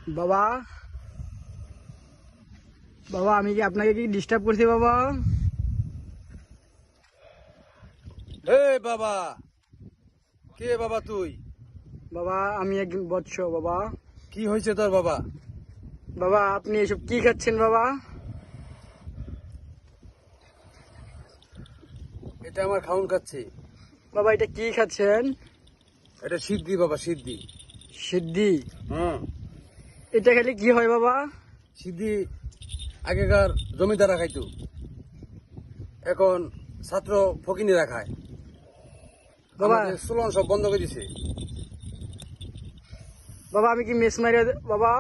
বাবা বাবা আমি কি আপনাকে কি ডিস্টার্ব করছি বাবা? এই বাবা, কে বাবা তুই? বাবা আমি এক বৎস বাবা। কি হয়েছে তোর বাবা? বাবা আপনি এসব কি খাচ্ছেন বাবা? এটা আমার খাউন খাচ্ছি। বাবা এটা কি খাচ্ছেন? এটা সিদ্ধি বাবা, সিদ্ধি। সিদ্ধি? হ্যাঁ, এটা খেলে কি হয় বাবা? সিদ্ধি আগেকার জমিদাররা খাইতো, এখন ছাত্র ফকিনীরা খায়। বাবা আমাদের চলন সব বন্ধ করে দিছে। বাবা আমি কি মেস মারিয়া বাবা?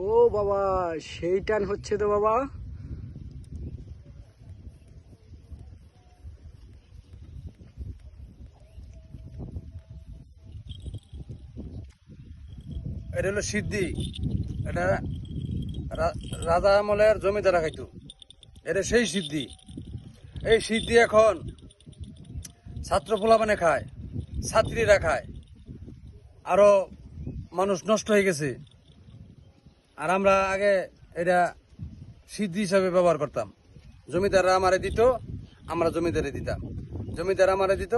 ও বাবা সেই টান হচ্ছে তো বাবা। এটা হলো সিদ্ধি। এটা রাজা আমলের জমিদাররা খাইতো। এটা সেই সিদ্ধি। এই সিদ্ধি এখন ছাত্র পোলাপানে খায়, ছাত্রীরা খায়, আরো মানুষ নষ্ট হয়ে গেছে। আর আমরা আগে এটা সিদ্ধি হিসাবে ব্যবহার করতাম। জমিদাররা আমারে দিত, আমরা জমিদারে দিতাম। জমিদার আমারে দিত,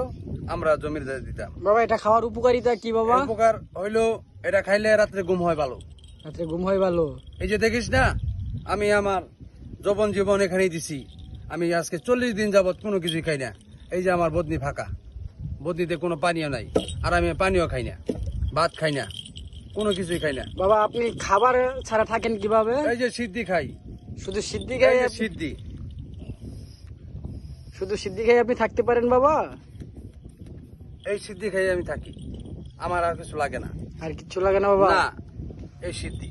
আমরা জমিদারে দিতাম। বাবা এটা খাওয়ার উপকারিতা কি বাবা? এর উপকার হইলো এটা খাইলে রাত্রে ঘুম হয় ভালো। রাত্রে ঘুম হয় ভালো? এই যে দেখিস না, আমি আমার যৌবন জীবন এখানেই দিছি। আমি আজকে 40 দিন যাবত কোনো কিছুই খাই না। এই যে আমার বদনি ফাঁকা, বদনিতে কোনো পানীয় নাই। আর আমি পানীয় খাই না, ভাত খাই না, কোনো কিছুই খাই না। বাবা আপনি খাবার ছাড়া থাকেন কিভাবে? এই যে সিদ্ধি খাই, শুধু সিদ্ধি খাই? এই যে সিদ্ধি। শুধু সিদ্ধি খাই আপনি থাকতে পারেন বাবা? এই সিদ্ধি খাই আমি থাকি, আমার আর কিছু লাগে না। আর কিচ্ছু লাগে না বাবা? না, এই সিদ্ধি।